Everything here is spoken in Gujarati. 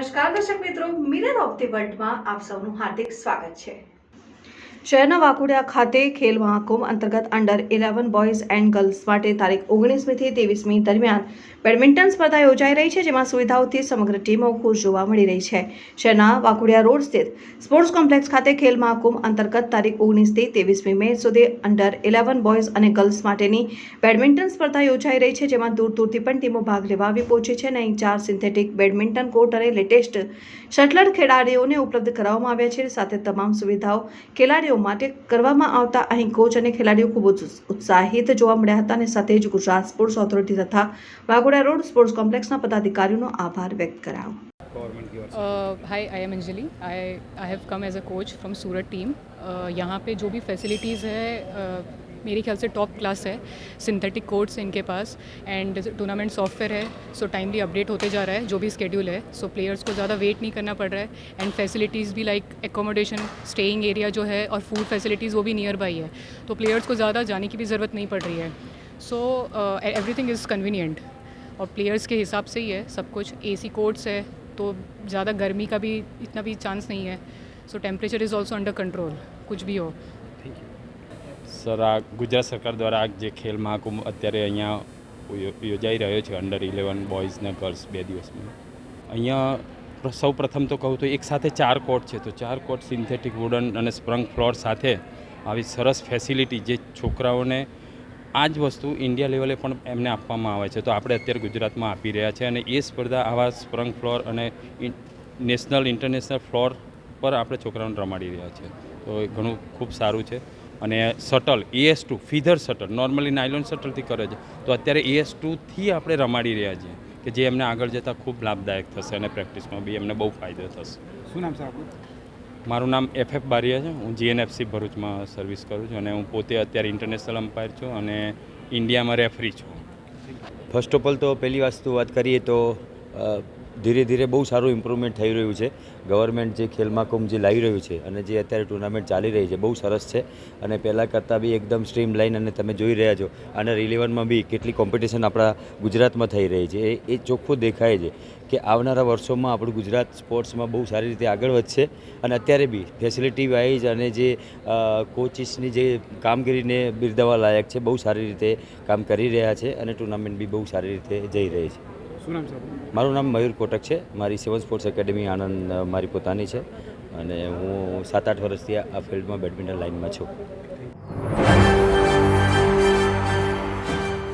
નમસ્કાર દર્શક મિત્રો, મિરર ઓફ ધી વર્લ્ડમાં આપ સૌનું હાર્દિક સ્વાગત છે। શહેરના વાઘોડિયા ખાતે ખેલ મહાકુંભ અંતર્ગત અંડર 11 બોયઝ એન્ડ ગર્લ્સ માટે તારીખ 19મી થી 23મી દરમિયાન બેડમિન્ટન સ્પર્ધા યોજાઈ રહી છે, જેમાં સુવિધાઓથી સમગ્ર ટીમો ખુશ જોવા મળી રહી છે। શહેરના વાઘોડિયા રોડ સ્થિત સ્પોર્ટ્સ કોમ્પ્લેક્સ ખાતે ખેલ મહાકુંભ અંતર્ગત તારીખ 19 થી 23મી મે સુધી અંડર 11 બોયઝ અને ગર્લ્સ માટેની બેડમિન્ટન સ્પર્ધા યોજાઈ રહી છે, જેમાં દૂર દૂરથી પણ ટીમો ભાગ લેવા આવી પહોંચી છે। અહીં 4 સિન્થેટિક બેડમિન્ટન કોર્ટ અને લેટેસ્ટ શટલર ખેલાડીઓને ઉપલબ્ધ કરાવવામાં આવ્યા છે। સાથે તમામ સુવિધાઓ ખેલાડીઓ માટે કરવામાં આવતા અહીં કોચ અને ખેલાડીઓ ખૂબ ઉત્સાહિત જોવા મળ્યા હતા અને સાથે જ ગુજરાત સ્પોર્ટ્સ ઓથોરિટી તથા વાઘોડિયા રોડ સ્પોર્ટ્સ કોમ્પ્લેક્સના પદાધિકારીઓનો આભાર વ્યક્ત કરાયો। Hi, I am Anjali. I have come as a coach from Surat team. यहाँ पे जो भी फैसिलिटीज़ है मेरे ख्याल से टॉप क्लास है। सिंथेटिक कोर्ट्स हैं इनके पास एंड टूर्नामेंट सॉफ्टवेयर है, सो टाइमली अपडेट होते जा रहा है जो भी स्केड्यूल है, सो प्लेयर्स को ज़्यादा वेट नहीं करना पड़ रहा है एंड फैसिलिटीज़ भी लाइक एकोमोडेशन, स्टेइंग एरिया जो है और फूड फैसिलिटीज़ वो भी नियर बाई है, तो प्लेयर्स को ज़्यादा जाने की भी ज़रूरत नहीं पड़ रही है। सो एवरीथिंग इज़ कन्वीनियंट और प्लेयर्स के हिसाब से ही है सब कुछ। AC कोर्ट्स है तो ज़्यादा गर्मी का भी इतना भी चांस नहीं है, सो temperature is also under control कुछ भी हो। સર, આ ગુજરાત સરકાર દ્વારા આ જે ખેલ મહાકુંભ અત્યારે અહીંયા યોજાઈ રહ્યો છે અંડર 11 બોયઝ ને ગર્લ્સ 2 દિવસમાં, અહીંયા સૌ પ્રથમ તો કહું તો એક સાથે 4 કોર્ટ છે, તો 4 કોર્ટ સિન્થેટિક વુડન અને સ્પ્રંગ ફ્લોર સાથે આવી સરસ ફેસિલિટી જે છોકરાઓને આ જ વસ્તુ ઇન્ડિયા લેવલે પણ એમને આપવામાં આવે છે, તો આપણે અત્યારે ગુજરાતમાં આપી રહ્યા છે અને એ સ્પર્ધા આવા સ્પ્રંગ ફ્લોર અને નેશનલ ઇન્ટરનેશનલ ફ્લોર પર આપણે છોકરાઓને રમાડી રહ્યા છે, તો એ ઘણું ખૂબ સારું છે। અને shuttle AS2 feather shuttle normally nylon શટલથી કરે છે, તો અત્યારે AS2થી આપણે રમાડી રહ્યા છીએ કે જે એમને આગળ જતાં ખૂબ લાભદાયક થશે અને પ્રેક્ટિસમાં બી એમને બહુ ફાયદો થશે। શું નામ છે આપણું? મારું નામ FF બારિયા છે, હું GNFC ભરૂચમાં સર્વિસ કરું છું અને હું પોતે અત્યારે ઇન્ટરનેશનલ અમ્પાયર છું અને ઇન્ડિયામાં રેફરી છું। ફર્સ્ટ ઓફ ઓલ તો પહેલી વસ્તુ વાત કરીએ તો ધીરે ધીરે બહુ સારું ઇમ્પ્રુવમેન્ટ થઈ રહ્યું છે। ગવર્મેન્ટ જે ખેલ મહાકુંભ જે લાવી રહ્યું છે અને જે અત્યારે ટુર્નામેન્ટ ચાલી રહી છે બહુ સરસ છે અને પહેલાં કરતાં બી એકદમ સ્ટ્રીમ લાઇન, અને તમે જોઈ રહ્યા છો અંડર 11માં બી કેટલી કોમ્પિટિશન આપણા ગુજરાતમાં થઈ રહી છે, એ ચોખ્ખું દેખાય છે કે આવનારા વર્ષોમાં આપણું ગુજરાત સ્પોર્ટ્સમાં બહુ સારી રીતે આગળ વધશે અને અત્યારે બી ફેસિલિટી વાઇઝ અને જે કોચિસની જે કામગીરીને બિરદાવવા લાયક છે, બહુ સારી રીતે કામ કરી રહ્યા છે અને ટુર્નામેન્ટ બી બહુ સારી રીતે જઈ રહી છે। શું નામ છે આપણું? મારું નામ મયુર કોટક છે, મારી 7 સ્પોર્ટ્સ એકેડમી આણંદ મારી પોતાની છે અને હું 7-8 વર્ષથી આ ફિલ્ડમાં બેડમિન્ટન લાઇનમાં છું।